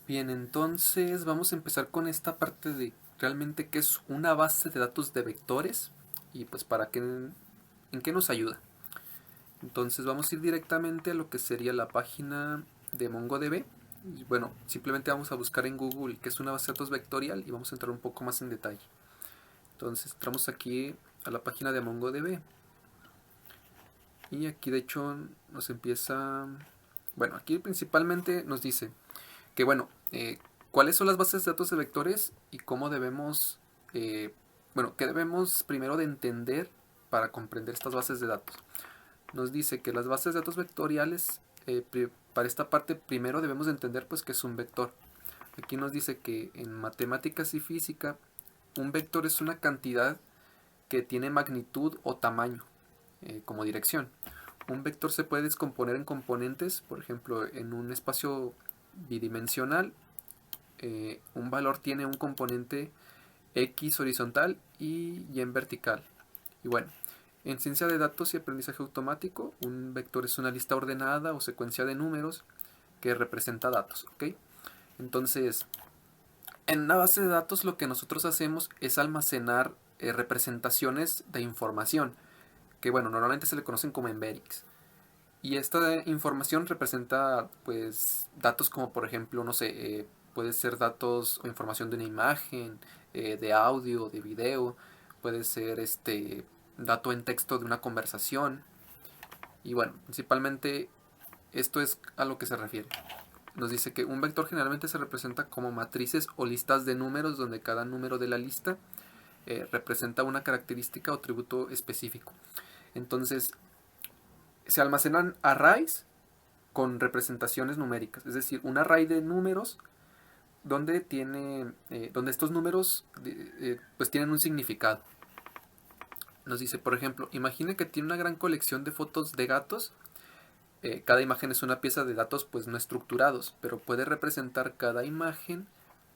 Bien, entonces vamos a empezar con esta parte de realmente qué es una base de datos de vectores y pues para qué, en qué nos ayuda. Entonces vamos a ir directamente a lo que sería la página de MongoDB. Y bueno, simplemente vamos a buscar en Google qué es una base de datos vectorial y vamos a entrar un poco más en detalle. Entonces entramos aquí a la página de MongoDB y aquí de hecho nos empieza, bueno, aquí principalmente nos dice que bueno, ¿cuáles son las bases de datos de vectores y cómo debemos, eh, bueno, qué debemos primero de entender para comprender estas bases de datos? Nos dice que las bases de datos vectoriales, para esta parte primero debemos de entender pues que es un vector. Aquí nos dice que en matemáticas y física un vector es una cantidad que tiene magnitud o tamaño como dirección. Un vector se puede descomponer en componentes, por ejemplo, en un espacio bidimensional un valor tiene un componente X horizontal y Y en vertical. Y bueno, en ciencia de datos y aprendizaje automático, un vector es una lista ordenada o secuencia de números que representa datos, ¿ok? Entonces, en una base de datos lo que nosotros hacemos es almacenar representaciones de información, que bueno, normalmente se le conocen como embeddings. Y esta información representa pues datos como por ejemplo, no sé, puede ser datos o información de una imagen, de audio, de video, puede ser dato en texto de una conversación. Y bueno, principalmente esto es a lo que se refiere. Nos dice que un vector generalmente se representa como matrices o listas de números donde cada número de la lista representa una característica o atributo específico. Entonces, se almacenan arrays con representaciones numéricas, es decir, un array de números donde estos números pues tienen un significado. Nos dice, por ejemplo, imagine que tiene una gran colección de fotos de gatos. Cada imagen es una pieza de datos pues no estructurados, pero puede representar cada imagen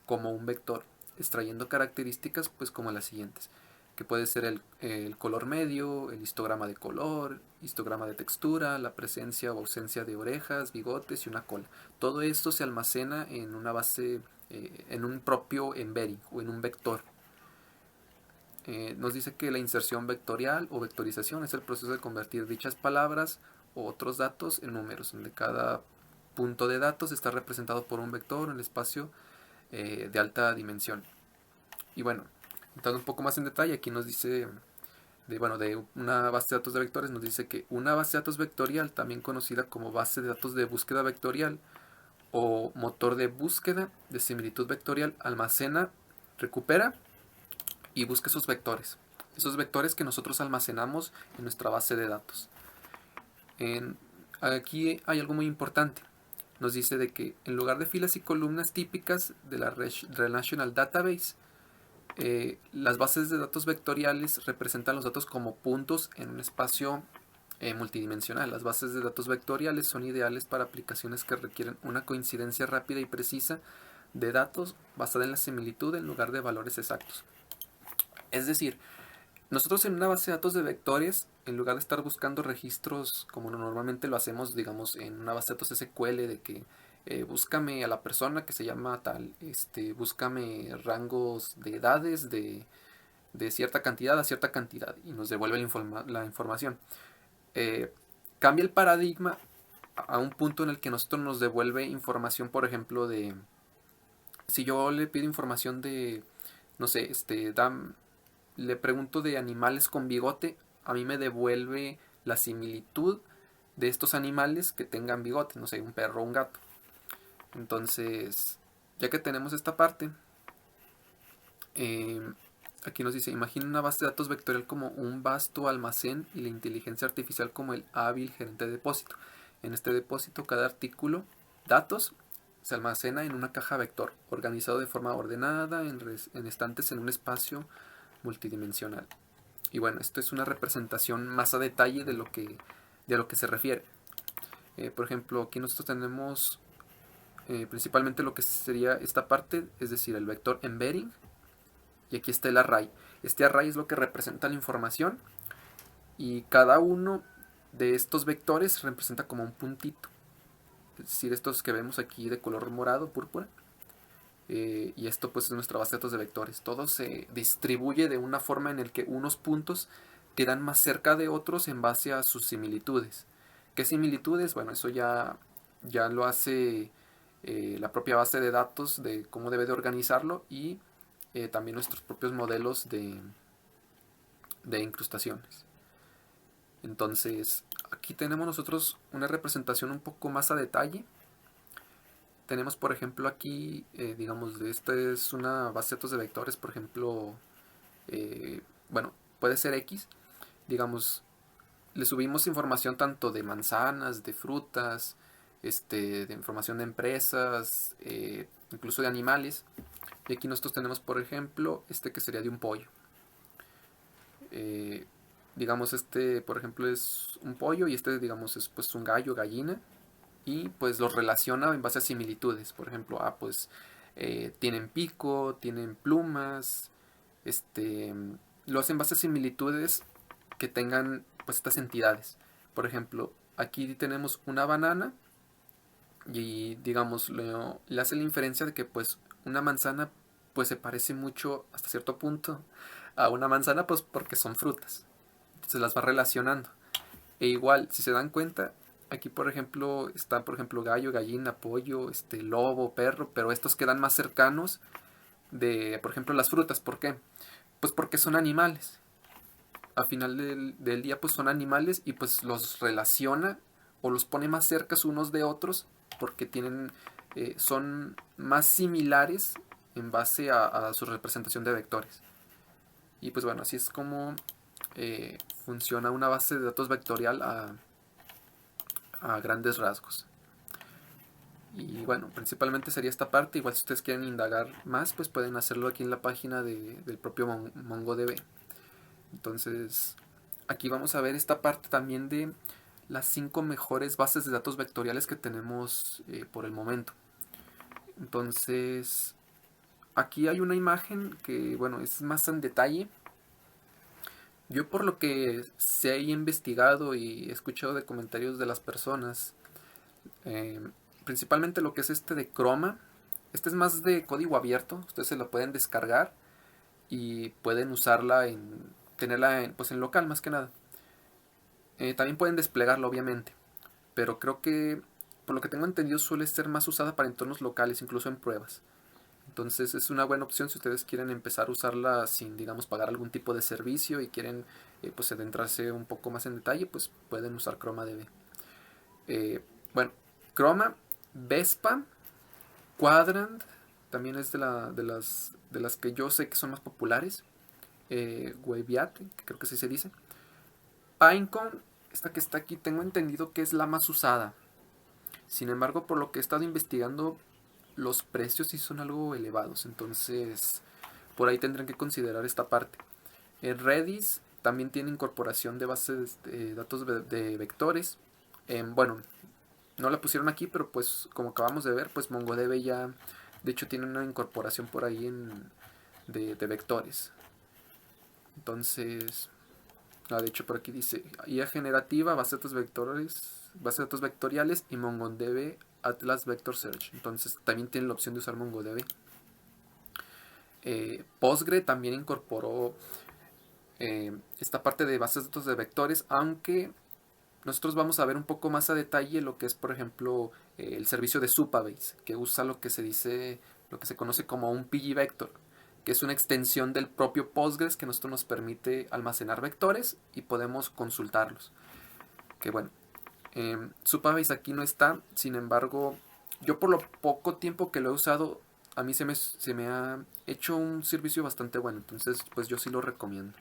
como un vector, extrayendo características pues como las siguientes, que puede ser el color medio, el histograma de color, histograma de textura, la presencia o ausencia de orejas, bigotes y una cola. Todo esto se almacena en una base, en un propio embedding o en un vector. Nos dice que la inserción vectorial o vectorización es el proceso de convertir dichas palabras o otros datos en números, donde cada punto de datos está representado por un vector en el espacio de alta dimensión. Y bueno, entrando un poco más en detalle, aquí nos dice de una base de datos de vectores, nos dice que una base de datos vectorial, también conocida como base de datos de búsqueda vectorial o motor de búsqueda de similitud vectorial, almacena, recupera y busca esos vectores. Esos vectores que nosotros almacenamos en nuestra base de datos. En, aquí hay algo muy importante. Nos dice de que en lugar de filas y columnas típicas de la Relational Database, las bases de datos vectoriales representan los datos como puntos en un espacio multidimensional. Las bases de datos vectoriales son ideales para aplicaciones que requieren una coincidencia rápida y precisa de datos basada en la similitud en lugar de valores exactos. Es decir, nosotros en una base de datos de vectores, en lugar de estar buscando registros como normalmente lo hacemos, digamos, en una base de datos SQL, de que búscame a la persona que se llama tal, búscame rangos de edades de cierta cantidad a cierta cantidad y nos devuelve la información. Eh, Cambia el paradigma a un punto en el que nosotros nos devuelve información, por ejemplo, de si yo le pido información de, no sé, le pregunto de animales con bigote, a mí me devuelve la similitud de estos animales que tengan bigote, no sé, un perro o un gato. Entonces, ya que tenemos esta parte, eh, aquí nos dice, imagina una base de datos vectorial como un vasto almacén y la inteligencia artificial como el hábil gerente de depósito. En este depósito, cada artículo, datos, se almacena en una caja vector, organizado de forma ordenada en estantes en un espacio multidimensional. Y bueno, esto es una representación más a detalle de lo que se refiere. Por ejemplo, aquí nosotros tenemos principalmente lo que sería esta parte, es decir, el vector embedding, y aquí está el array. Este array es lo que representa la información y cada uno de estos vectores representa como un puntito. Es decir, estos que vemos aquí de color morado, púrpura, y esto pues es nuestra base de datos de vectores. Todo se distribuye de una forma en el que unos puntos quedan más cerca de otros en base a sus similitudes. ¿Qué similitudes? Bueno, eso ya lo hace la propia base de datos de cómo debe de organizarlo, y también nuestros propios modelos de incrustaciones. Entonces, aquí tenemos nosotros una representación un poco más a detalle. Tenemos, por ejemplo, aquí, digamos, esta es una base de datos de vectores, por ejemplo, bueno, puede ser X. Digamos, le subimos información tanto de manzanas, de frutas, de información de empresas, incluso de animales. Y aquí nosotros tenemos, por ejemplo, que sería de un pollo. Digamos, por ejemplo, es un pollo, y digamos, es pues un gallo, gallina, y pues los relaciona en base a similitudes. Por ejemplo, pues tienen pico, tienen plumas, lo hacen en base a similitudes que tengan pues estas entidades. Por ejemplo, aquí tenemos una banana, y digamos, le hace la inferencia de que pues una manzana pues se parece mucho hasta cierto punto a una manzana, pues porque son frutas. Entonces las va relacionando. E igual, si se dan cuenta, aquí por ejemplo está por ejemplo gallo, gallina, pollo, lobo, perro, pero estos quedan más cercanos de, por ejemplo, las frutas. ¿Por qué? Pues porque son animales. Al final del día pues son animales, y pues los relaciona o los pone más cerca unos de otros porque son más similares en base a su representación de vectores. Y pues bueno, así es como funciona una base de datos vectorial a grandes rasgos. Y bueno, principalmente sería esta parte. Igual si ustedes quieren indagar más, pues pueden hacerlo aquí en la página del propio MongoDB. Entonces, aquí vamos a ver esta parte también de las 5 mejores bases de datos vectoriales que tenemos por el momento. Entonces, aquí hay una imagen que, bueno, es más en detalle. Yo, por lo que se ha investigado y he escuchado de comentarios de las personas, principalmente lo que es de Chroma, es más de código abierto. Ustedes se lo pueden descargar y pueden usarla tenerla pues en local más que nada. También pueden desplegarlo, obviamente, pero creo que, por lo que tengo entendido, suele ser más usada para entornos locales, incluso en pruebas. Entonces es una buena opción si ustedes quieren empezar a usarla sin, digamos, pagar algún tipo de servicio, y quieren pues adentrarse un poco más en detalle, pues pueden usar ChromaDB. Bueno, Chroma, Vespa, Quadrant, también es de las que yo sé que son más populares. Weaviate, que creo que así se dice. Pinecone, esta que está aquí, tengo entendido que es la más usada. Sin embargo, por lo que he estado investigando, los precios sí son algo elevados. Entonces, por ahí tendrán que considerar esta parte. Redis también tiene incorporación de bases de datos de vectores. Bueno, no la pusieron aquí, pero pues como acabamos de ver, pues MongoDB ya, de hecho, tiene una incorporación por ahí de vectores. Entonces, de hecho por aquí dice IA generativa, base de datos vectoriales y MongoDB Atlas Vector Search. Entonces también tiene la opción de usar MongoDB. Postgre también incorporó esta parte de bases de datos de vectores, aunque nosotros vamos a ver un poco más a detalle lo que es, por ejemplo, el servicio de Supabase, que usa lo que se conoce como un pgvector, que es una extensión del propio Postgres, que nosotros nos permite almacenar vectores y podemos consultarlos. Que bueno, Supabase aquí no está. Sin embargo, yo, por lo poco tiempo que lo he usado, a mí se me ha hecho un servicio bastante bueno. Entonces pues yo sí lo recomiendo.